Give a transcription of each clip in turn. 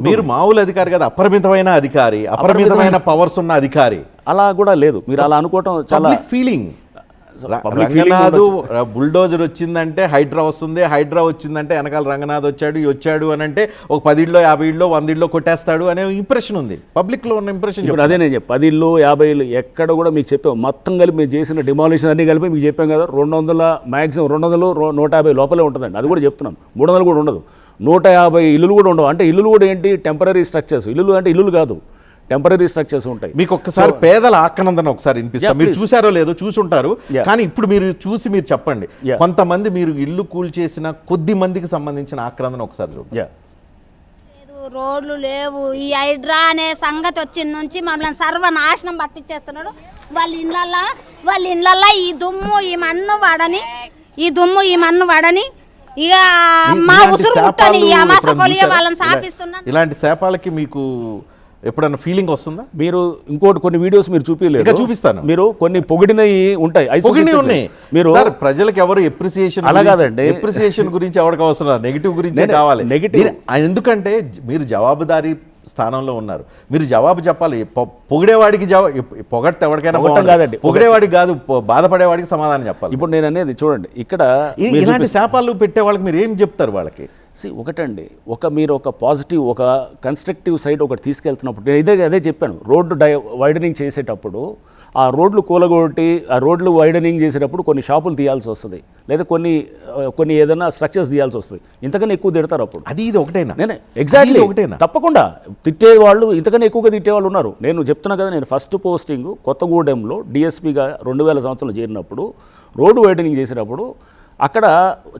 మీరు మామూలు అధికారి కదా, అపరిమితమైన అధికారి, అపరిమితమైన పవర్స్ ఉన్న అధికారి. అలా కూడా లేదు, మీరు అలా అనుకోవటం చాలా ఫీలింగ్. రంగనాథ్ బుల్డోజర్ వచ్చిందంటే హైడ్రా వస్తుంది, హైడ్రా వచ్చిందంటే వెనకాల రంగనాథ్ వచ్చాడు అని అంటే ఒక 10 ఇళ్ళు 50 ఇళ్ళు 100 ఇళ్ళు కొట్టేస్తాడు అనే ఇంప్రెషన్ ఉంది పబ్లిక్ లో ఉన్న ఇంప్రెషన్. ఇప్పుడు అదే నేను 10 ఇళ్ళు 50 ఇళ్ళు ఎక్కడ కూడా మీకు చెప్పాం, మొత్తం కలిపి మేము చేసిన డిమాలిషన్ అన్ని కలిపి మీకు చెప్పాం కదా. 200 మ్యాక్సిమం 200 150 లోపలే ఉంటుందండి. అది కూడా చెప్తున్నాం. 300 కూడా ఉండదు. 150 ఇల్లులు కూడా ఉండవు. అంటే ఇల్లులు కూడా ఏంటి, టెంపరీ స్ట్రక్చర్స్. ఇల్లులు అంటే ఇల్లులు కాదు, టెంపరీ స్ట్రక్చర్స్ ఉంటాయి. మీకు ఒక్కసారి పేదల ఆక్రందన ఒకసారి వినిపిస్తారు. మీరు చూసారో లేదో, చూసుంటారు. కానీ ఇప్పుడు మీరు చెప్పండి, కొంతమంది మీరు ఇల్లు కూల్చేసిన కొద్ది మందికి సంబంధించిన ఆక్రందన ఒకసారి చూడండి. రోడ్లు లేవు, ఈ హైడ్రా అనే సంగతి వచ్చిన నుంచి మమ్మల్ని సర్వనాశనం పట్టించేస్తున్నాడు. వాళ్ళ ఇళ్ళల్లో ఈ దుమ్ము ఈ మన్ను వడని ఇక మా ఉసురు ముట్టని ఈ అమాస కొలియ వాళ్ళని సాపిస్తున్నారు. ఇలాంటి శాపాలకి మీకు ఎప్పుడన్నా ఫీలింగ్ వస్తుందా? మీరు ఇంకోటి కొన్ని వీడియోస్ మీరు చూపించలేదు, చూపిస్తాను. మీరు కొన్ని పొగిడినవి ఉంటాయి, మీరు ప్రజలకు ఎవరు ఎప్రిసియేషన్ అలా కాదండి, ఎప్రిసియేషన్ గురించి ఎవరికి అవసరం, నెగిటివ్ గురించి కావాలి. ఎందుకంటే మీరు జవాబుదారీ స్థానంలో ఉన్నారు, మీరు జవాబు చెప్పాలి. పొగిడేవాడికి పొగడితే ఎవరికైనా బాగుంటుంది, పొగిడేవాడికి కాదు, బాధపడేవాడికి సమాధానం చెప్పాలి. ఇప్పుడు నేను అనేది చూడండి, ఇక్కడ ఇలాంటి శాపాలు పెట్టే వాళ్ళకి మీరు ఏం చెప్తారు వాళ్ళకి? ఒకటండి, మీరు ఒక పాజిటివ్ ఒక కన్స్ట్రక్టివ్ సైడ్ ఒకటి తీసుకెళ్తున్నప్పుడు నేను అదే చెప్పాను. రోడ్డు వైడనింగ్ చేసేటప్పుడు ఆ రోడ్లు కూలగొట్టి ఆ రోడ్లు వైడనింగ్ చేసేటప్పుడు కొన్ని షాపులు తీయాల్సి వస్తుంది, లేదా కొన్ని ఏదైనా స్ట్రక్చర్స్ తీయాల్సి వస్తుంది. ఇంతకన్నా ఎక్కువ తిడతారు అప్పుడు. అది ఇది ఒకటేనా? నేనే ఎగ్జాక్ట్లీ ఒకటేనా? తప్పకుండా తిట్టేవాళ్ళు ఇంతకన్నా ఎక్కువగా తిట్టేవాళ్ళు ఉన్నారు. నేను చెప్తున్నా కదా, నేను ఫస్ట్ పోస్టింగ్ కొత్తగూడెంలో డిఎస్పీగా 2000 సంవత్సరంలో చేరినప్పుడు రోడ్డు వైడనింగ్ చేసేటప్పుడు అక్కడ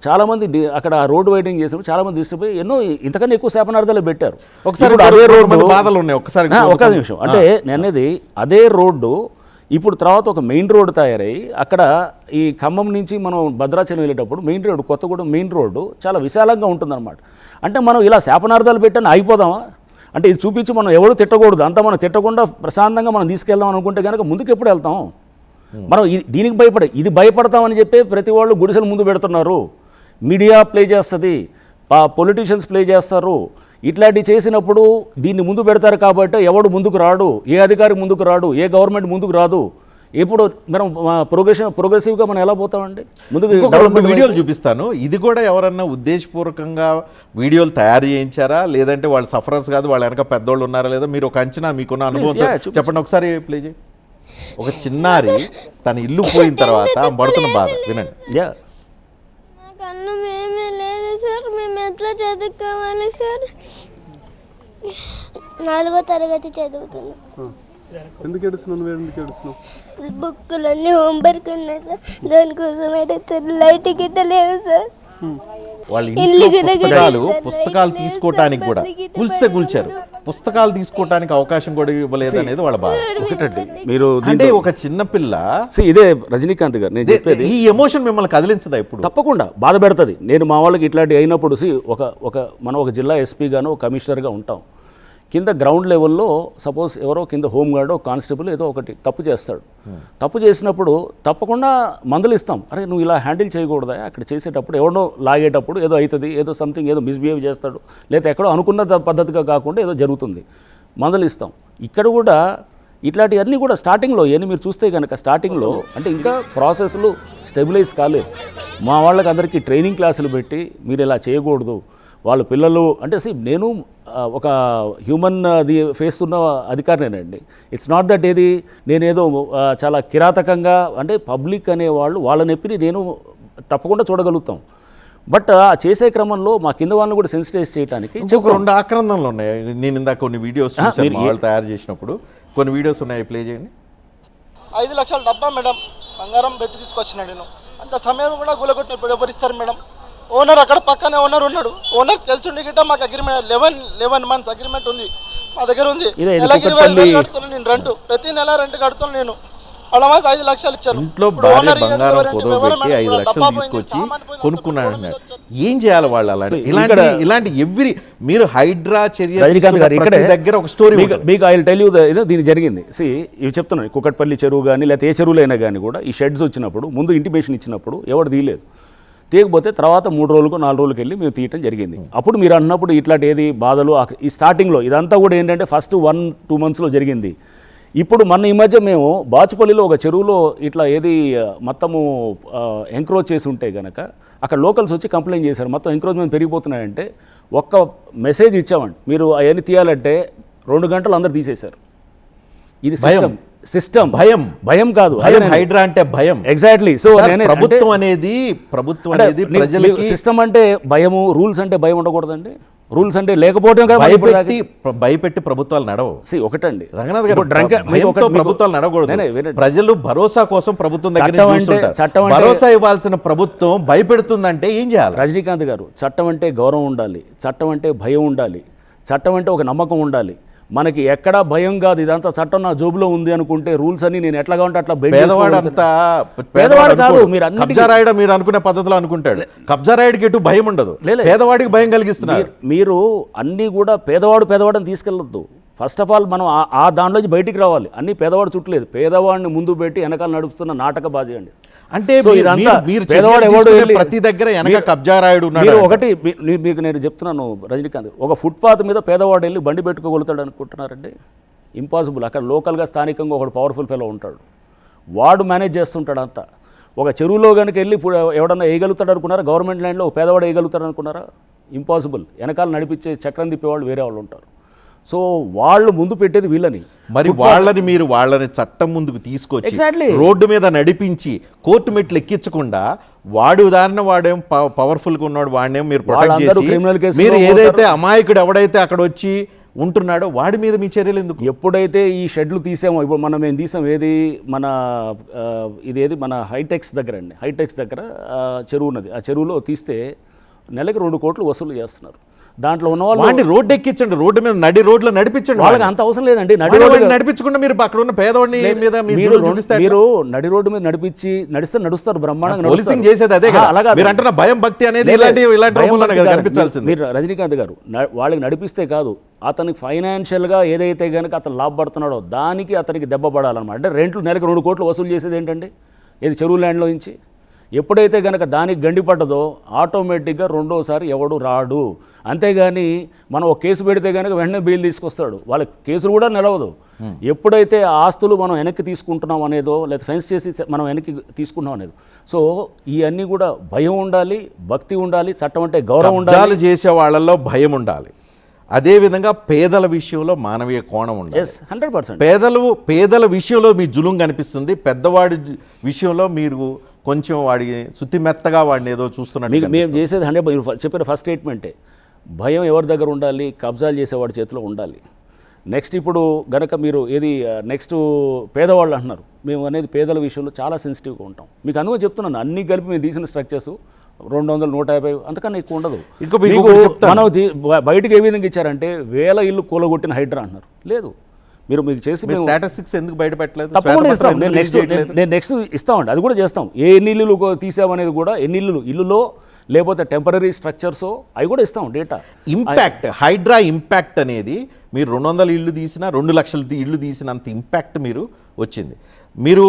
చాలామంది అక్కడ రోడ్డు వైడింగ్ చేసినప్పుడు చాలామంది తీసుకుపోయి ఎన్నో ఇంతకన్నా ఎక్కువ శాపనార్థాలు పెట్టారు. ఒకసారి అదే రోడ్డు బాధలు ఉన్నాయి. ఒక నిమిషం, అంటే నేను అనేది అదే రోడ్డు ఇప్పుడు తర్వాత ఒక మెయిన్ రోడ్డు తయారై అక్కడ ఈ ఖమ్మం నుంచి మనం భద్రాచలం వెళ్ళేటప్పుడు main road Kothagudem main road చాలా విశాలంగా ఉంటుందన్నమాట. అంటే మనం ఇలా శాపనార్థాలు పెట్టని అయిపోదామా? అంటే ఇది చూపించి మనం ఎవరు తిట్టకూడదు, అంతా మనం తిట్టకుండా ప్రశాంతంగా మనం తీసుకెళ్దాం అనుకుంటే కనుక ముందుకు ఎప్పుడు వెళ్తాం? మనం దీనికి ఇది భయపడతామని చెప్పి ప్రతి వాళ్ళు గుడిసెలు ముందు పెడుతున్నారు. మీడియా ప్లే చేస్తుంది, పొలిటీషియన్స్ ప్లే చేస్తారు. ఇట్లాంటివి చేసినప్పుడు దీన్ని ముందు పెడతారు కాబట్టి ఎవడు ముందుకు రాడు, ఏ అధికారి ముందుకు రాడు, ఏ గవర్నమెంట్ ముందుకు రాదు. ఇప్పుడు మనం ప్రోగ్రెసివ్గా మనం ఎలా పోతామండి? ముందుకు వీడియోలు చూపిస్తాను. ఇది కూడా ఎవరన్నా ఉద్దేశపూర్వకంగా వీడియోలు తయారు చేయించారా, లేదంటే వాళ్ళు సఫరర్స్ కాదు, వాళ్ళ వెనక పెద్దోళ్ళు ఉన్నారా లేదా, మీరు ఒక అంచనా మీకున్న అనుభవంతో చెప్పండి. ఒకసారి ప్లే చేయి. ఒక చిన్నారి తన ఇల్లు పోయిన తర్వాత పడుతున్న బాధ వినండి. నాకన్నా మేమే లేదు సార్, మేము ఎట్లా చదువుకోవాలి సార్? 4వ తరగతి చదువుతున్నాం. ఎందుకు ఏడుస్తున్నావు? బుక్కులన్నీ హోంవర్క్ ఉన్నాయి సార్, దానికోసం అయితే లైట్ గిట్ట లేదు సార్. వాళ్ళ పుస్తకాలు తీసుకోవటానికి కూడా కూల్చారు, పుస్తకాలు తీసుకోవటానికి అవకాశం కూడా ఇవ్వలేదు అనేది వాళ్ళ బాధ. ఒకటండి, మీరు అంటే ఒక చిన్న పిల్ల ఇదే రజనీకాంత్ గారు నేను చెప్పేది, ఈ ఎమోషన్ మిమ్మల్ని కదిలించదా? ఇప్పుడు తప్పకుండా బాధ పెడుతుంది. నేను మా వాళ్ళకి ఇట్లాంటి అయినప్పుడు మనం ఒక జిల్లా ఎస్పీ గాను కమిషనర్గా ఉంటాం. కింద గ్రౌండ్ లెవెల్లో సపోజ్ ఎవరో కింద హోంగార్డ్ కానిస్టేబుల్ ఏదో ఒకటి తప్పు చేస్తాడు. తప్పు చేసినప్పుడు తప్పకుండా మందులు ఇస్తాం. అరే నువ్వు ఇలా హ్యాండిల్ చేయకూడదా, అక్కడ చేసేటప్పుడు ఎవడో లాగేటప్పుడు ఏదో అవుతుంది, ఏదో సంథింగ్ ఏదో మిస్బిహేవ్ చేస్తాడు, లేదా ఎక్కడో అనుకున్న పద్ధతిగా కాకుండా ఏదో జరుగుతుంది, మందులు ఇస్తాం. ఇక్కడ కూడా ఇట్లాంటివన్నీ కూడా స్టార్టింగ్లో మీరు చూస్తే కనుక స్టార్టింగ్లో అంటే ఇంకా ప్రాసెస్లు స్టెబిలైజ్ కాలేదు. మా వాళ్ళకి అందరికీ ట్రైనింగ్ క్లాసులు పెట్టి మీరు ఇలా చేయకూడదు, వాళ్ళ పిల్లలు అంటే నేను ఒక హ్యూమన్ ఫేస్ ఉన్న అధికారినేనండి. ఇట్స్ నాట్ దట్ నేనేదో చాలా కిరాతకంగా అంటే పబ్లిక్ అనేవాళ్ళు వాళ్ళ నొప్పిని నేను తప్పకుండా చూడగలుగుతాం. బట్ ఆ చేసే క్రమంలో మా కింద వాళ్ళని కూడా సెన్సిటైజ్ చేయడానికి 2 ఆక్రందనలు ఉన్నాయి. నేను ఇందాక కొన్ని వీడియోస్ వాళ్ళు తయారు చేసినప్పుడు కొన్ని వీడియోస్ ఉన్నాయి, ప్లే చేయండి. 5 లక్షల డబ్బా మేడం బంగారం పెట్టి తీసుకొచ్చినాడు. నేను అంత సమయం కూడా గులగొట్టినప్పుడు ఎవరిస్తారు మేడం? ఓనర్ అక్కడ పక్కనే ఓనర్ ఉన్నాడు. ఓనర్ తెలుసుండి గిట్ట మాకు అగ్రిమెంట్ 11 months అగ్రిమెంట్ ఉంది మా దగ్గర ఉంది. నెలకి 20,000 కడుతున్నాను నేను రెంట్, ప్రతి నెల రెంట్ కడుతున్నాను నేను. అడమాస్ 5 లక్షలు ఇచ్చాను. ఇంట్లో బంగారం కుదవబెట్టి 5 లక్షలు తీసుకొచ్చి కొనుక్కున్నాడు. ఏం చేయాలి వాళ్ళు? ఇలాంటి ఎవ్రీ మీరు హైడ్రా చర్య దగ్గర ఒక స్టోరీ మీకు ఐ విల్ టెల్ యూ దీని జరిగింది. ఇవి చెప్తున్నాను, కుకట్పల్లి చెరువు కానీ లేకపోతే ఏ చెరువులైనా కానీ కూడా ఈ షెడ్స్ వచ్చినప్పుడు ముందు ఇంటిమేషన్ ఇచ్చినప్పుడు ఎవరు తీయలేదు. తీయకపోతే తర్వాత 3 రోజులకు 4 రోజులకి వెళ్ళి మేము తీయటం జరిగింది. అప్పుడు మీరు అన్నప్పుడు ఇట్లాంటి ఏది బాధలు ఈ స్టార్టింగ్లో ఇదంతా కూడా ఏంటంటే ఫస్ట్ 1-2 మంత్స్లో జరిగింది. ఇప్పుడు మన ఈ మధ్య మేము బాచుపల్లిలో ఒక చెరువులో ఇట్లా ఏది మొత్తము ఎంక్రోచ్ చేసి ఉంటే కనుక అక్కడ లోకల్స్ వచ్చి కంప్లైంట్ చేశారు, మొత్తం ఎంక్రోచ్మెంట్ పెరిగిపోతున్నాయంటే ఒక్క మెసేజ్ ఇచ్చామండి, మీరు అవన్నీ తీయాలంటే 2 గంటలు అందరు తీసేశారు. ఇది సిస్టమ్ భయం కాదు, హైడ్రా అంటే భయం. ఎగ్జాక్ట్లీ. సో ప్రభుత్వం అనేది ప్రజలకి సిస్టమ్ అంటే భయము, రూల్స్ అంటే భయం ఉండకూడదండి. రూల్స్ అంటే లేకపోవడం భయపెట్టి ప్రభుత్వాలు నడవు. ఒకటండి రంగనాథ్ గారు, ప్రభుత్వాలు నడవకూడదు. ప్రజలు భరోసా కోసం ప్రభుత్వం దగ్గర భరోసా ఇవ్వాల్సిన ప్రభుత్వం భయపెడుతుందంటే ఏం చేయాలి? రజనీకాంత్ గారు, చట్టం అంటే గౌరవం ఉండాలి, చట్టం అంటే భయం ఉండాలి, చట్టం అంటే ఒక నమ్మకం ఉండాలి. మనకి ఎక్కడా భయం కాదు, ఇదంతా చట్టం నా జోబులో ఉంది అనుకుంటే రూల్స్ అని నేను ఎట్లాగా ఉంటే అట్లా పేదవాడు కాదు. కబ్జా రాయడం మీరు అనుకునే పద్ధతిలో అనుకుంటాడు, కబ్జా రాయడికి ఎటు భయం ఉండదు, పేదవాడికి భయం కలిగిస్తున్నారు. మీరు అన్నీ కూడా పేదవాడిని తీసుకెళ్ళొద్దు. ఫస్ట్ ఆఫ్ ఆల్ మనం ఆ దాంట్లోంచి బయటికి రావాలి. అన్నీ పేదవాడు చుట్టలేదు, పేదవాడిని ముందు పెట్టి వెనకాల నడుపుతున్న నాటక బాజీ అండి. అంటే ప్రతి దగ్గర కబ్జా రాయుడు ఒకటి మీకు నేను చెప్తున్నాను రజనీకాంత్, ఒక ఫుట్పాత్ మీద పేదవాడు వెళ్ళి బండి పెట్టుకోగలుగుతాడు అనుకుంటున్నారండి? ఇంపాసిబుల్. అక్కడ లోకల్గా స్థానికంగా ఒకడు పవర్ఫుల్ ఫెలో ఉంటాడు, వాడు మేనేజ్ చేస్తుంటాడు అంతా. ఒక చెరువులో కనుక వెళ్ళి ఎవడన్నా వేయగలుగుతాడు అనుకున్నారా? గవర్నమెంట్ ల్యాండ్లో ఒక పేదవాడు వేయగలుగుతాడు అనుకున్నారా? ఇంపాసిబుల్. వెనకాల నడిపించే చక్రం తిప్పేవాళ్ళు వేరే వాళ్ళు ఉంటారు. సో వాళ్ళు ముందు పెట్టేది వీళ్ళని. మరి వాళ్ళని చట్టం ముందుకు తీసుకొచ్చి రోడ్డు మీద నడిపించి కోర్టు మెట్లు ఎక్కించకుండా వాడు ఉదాహరణ వాడేం పవర్ఫుల్గా ఉన్నాడు, వాడినేం మీరు ప్రొటెక్ట్ చేసి మీరు ఏదైతే అమాయకుడు ఎవడైతే అక్కడ వచ్చి ఉంటున్నాడో వాడి మీద మీ చర్యలు ఎందుకు? ఎప్పుడైతే ఈ షెడ్లు తీసామో, ఇప్పుడు మేము తీసాం ఏది మన ఇదేది మన హైటెక్స్ దగ్గర అండి, హైటెక్స్ దగ్గర చెరువు ఉన్నది. ఆ చెరువులో తీస్తే నెలకి 2 కోట్లు వసూలు చేస్తున్నారు. దాంట్లో ఉన్న వాళ్ళు రోడ్డు ఎక్కించండి, రోడ్డు మీద రోడ్లో నడిపించండి. వాళ్ళకి అంత అవసరం లేదండి. నడిపించకుండా మీరు అక్కడ ఉన్న పేదవాడిని మీద మీరు నడి రోడ్డు మీద నడుస్తారు బ్రహ్మాండంగా. పోలీసింగ్ చేసేది అదే కదా. మీరు అంటున్న భయం భక్తి అనేది కనిపించాల్సింది. మీరు రజనీకాంత్ గారు వాళ్ళకి నడిపిస్తే కాదు, అతనికి ఫైనాన్షియల్గా ఏదైతే కనుక అతను లాభపడుతున్నాడో దానికి అతనికి దెబ్బ పడాలన్నమాట. అంటే రెంట్లు నెలకు 2 కోట్లు వసూలు చేసేది ఏంటండి? ఏది చెరువు ల్యాండ్లో నుంచి. ఎప్పుడైతే కనుక దానికి గండిపడ్డదో ఆటోమేటిక్గా రెండోసారి ఎవడు రాడు. అంతేగాని మనం ఒక కేసు పెడితే కనుక వెంటనే బెయిల్ తీసుకొస్తాడు, వాళ్ళ కేసులు కూడా నిలవదు. ఎప్పుడైతే ఆస్తులు మనం వెనక్కి తీసుకుంటున్నాం అనేదో, లేదా ఫెన్స్ చేసి మనం వెనక్కి తీసుకుంటున్నాం అనేది. సో ఇవన్నీ కూడా భయం ఉండాలి, భక్తి ఉండాలి, చట్టం అంటే గౌరవం ఉండాలి, చేసే వాళ్ళల్లో భయం ఉండాలి. అదేవిధంగా పేదల విషయంలో మానవీయ కోణం ఉండాలి. 100%. పేదల విషయంలో మీ జులుం కనిపిస్తుంది, పెద్దవాడి విషయంలో మీరు కొంచెం వాడికి శుద్ధి మెత్తగా వాడిని ఏదో చూస్తున్నట్టు. మేము చేసేది 100% చెప్పిన ఫస్ట్ స్టేట్మెంటే, భయం ఎవరి దగ్గర ఉండాలి? కబ్జాలు చేసేవాడి చేతిలో ఉండాలి. నెక్స్ట్ ఇప్పుడు గనక మీరు ఏది నెక్స్ట్ పేదవాళ్ళు అంటున్నారు, మేము అనేది పేదల విషయంలో చాలా సెన్సిటివ్గా ఉంటాం. మీకు అందులో చెప్తున్నాను, అన్నీ కలిపి మేము తీసిన స్ట్రక్చర్స్ 200, 150 అంతకన్నా ఎక్కువ ఉండదు. మనం బయటకు ఏ విధంగా ఇచ్చారంటే 1000 ఇల్లు కూలగొట్టిన హైడ్రా అంటున్నారు. లేదు, మీకు చేసి స్టాటిస్టిక్స్ ఎందుకు బయట పెట్టలేదు? తప్పకుండా ఇస్తాం. నేను నెక్స్ట్ ఇస్తామండి, అది కూడా చేస్తాం. ఎన్ని ఇల్లులు తీసామనేది కూడా, ఎన్ని ఇల్లులో లేకపోతే టెంపరీ స్ట్రక్చర్స్ అవి కూడా ఇస్తాం డేటా. ఇంపాక్ట్, హైడ్రా ఇంపాక్ట్ అనేది మీరు 200 ఇళ్ళు తీసినా 2 లక్షల ఇళ్ళు తీసినంత ఇంపాక్ట్ మీరు వచ్చింది. మీరు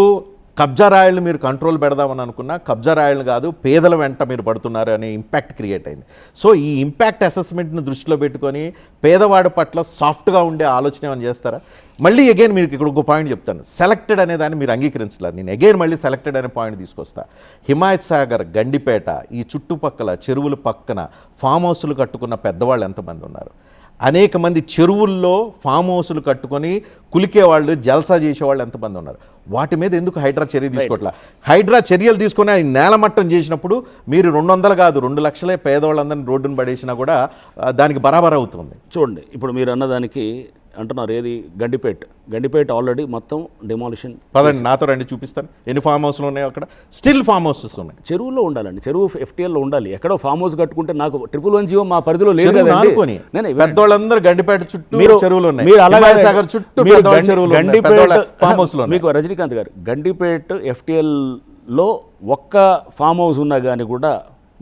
కబ్జా రాయలు మీరు కంట్రోల్ పెడదామని అనుకున్నా కబ్జా రాయలు కాదు, పేదల వెంట మీరు పడుతున్నారు అనే ఇంపాక్ట్ క్రియేట్ అయింది. సో ఈ ఇంపాక్ట్ అసెస్మెంట్ని దృష్టిలో పెట్టుకొని పేదవాడి పట్ల సాఫ్ట్గా ఉండే ఆలోచన ఏమైనా చేస్తారా? మళ్ళీ అగైన్ మీకు ఇక్కడ ఇంకో పాయింట్ చెప్తాను, సెలెక్టెడ్ అనే దాన్ని మీరు అంగీకరించలేదు. నేను అగైన్ మళ్ళీ సెలెక్టెడ్ అనే పాయింట్ తీసుకొస్తా. హిమాయత్ సాగర్, గండిపేట, ఈ చుట్టుపక్కల చెరువుల పక్కన ఫామ్ హౌస్లు కట్టుకున్న పెద్దవాళ్ళు ఎంతమంది ఉన్నారు? అనేక మంది చెరువుల్లో ఫామ్ హౌస్లు కట్టుకొని కులికేవాళ్ళు, జల్సా చేసేవాళ్ళు ఎంతమంది ఉన్నారు? వాటి మీద ఎందుకు హైడ్రా చర్య తీసుకోవట్లా? హైడ్రా చర్యలు తీసుకొని నేలమట్టం చేసినప్పుడు మీరు 200 కాదు 2 లక్షలే పేదవాళ్ళందరినీ రోడ్డును పడేసినా కూడా దానికి బరాబర్ అవుతుంది. చూడండి, ఇప్పుడు మీరు అన్నదానికి అంటున్నారు ఏది గండిపేట ఆల్రెడీ మొత్తం డెమాలిషన్. పదండి నాతో రండి, చూపిస్తాను ఎన్ని ఫామ్ హౌస్లు ఉన్నాయి అక్కడ. స్టిల్ ఫామ్ హౌసెస్ ఉన్నాయి. చెరువులో ఉండాలండి, చెరువు FTL లో ఉండాలి. ఎక్కడో ఫామ్ హౌస్ కట్టుకుంటే నాకు 111 జీవో మా పరిధిలో లేదు కదండి. పెద్దవాళ్ళందరూ గండిపేట చుట్టూ చెరువులు ఉన్నాయి, సాగర్ చుట్టూ ఫామ్ హౌస్ లో. మీకు రజనీకాంత్ గారు, గండిపేట FTL లో ఒక్క ఫామ్ హౌస్ ఉన్నా కానీ కూడా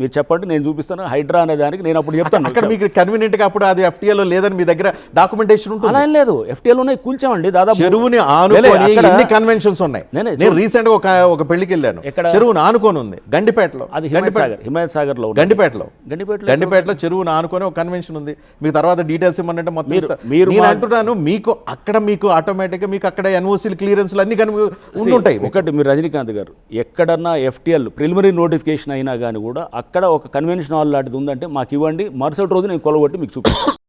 మీరు చెప్పండి, నేను చూపిస్తాను. హైడ్రా అనే దానికి నేను అప్పుడు చెప్తాను. అక్కడ మీకు కన్వీనియంట్ గా అప్పుడు అది FTA లో లేదని మీ దగ్గర డాక్యుమెంటేషన్ ఉంటుంది. అలా ఏం లేదు, FTA కూల్చామండి దాదాపు. చెరువుని ఆనుకొని ఎన్ని కన్వెన్షన్స్ ఉన్నాయి. నేను రీసెంట్ గా ఒక పెళ్లికి వెళ్ళాను, చెరువుని ఆనుకొని ఉంది గండిపేటలో. అది హిమాయత్ సాగర్ లో గండిపేటలో చెరువుని ఆనుకొని ఒక కన్వెన్షన్ ఉంది. మీకు తర్వాత డీటెయిల్స్ ఇవ్వమంటే మొత్తం నేను అంటున్నాను, మీకు అక్కడ మీకు ఆటోమేటిక్ గా మీకు అక్కడ ఎన్ఓసీలు క్లియరెన్స్లు అన్ని ఉంటాయి. ఒకటి మీరు రజనీకాంత్ గారు ఎక్కడన్నా FTL ప్రిలిమినరీ నోటిఫికేషన్ అయినా కానీ కూడా అక్కడ ఒక కన్వెన్షన్ హాల్ లాంటిది ఉందంటే మాకు ఇవ్వండి, మరుసటి రోజు నేను కొలగొట్టి మీకు చూపిస్తాను.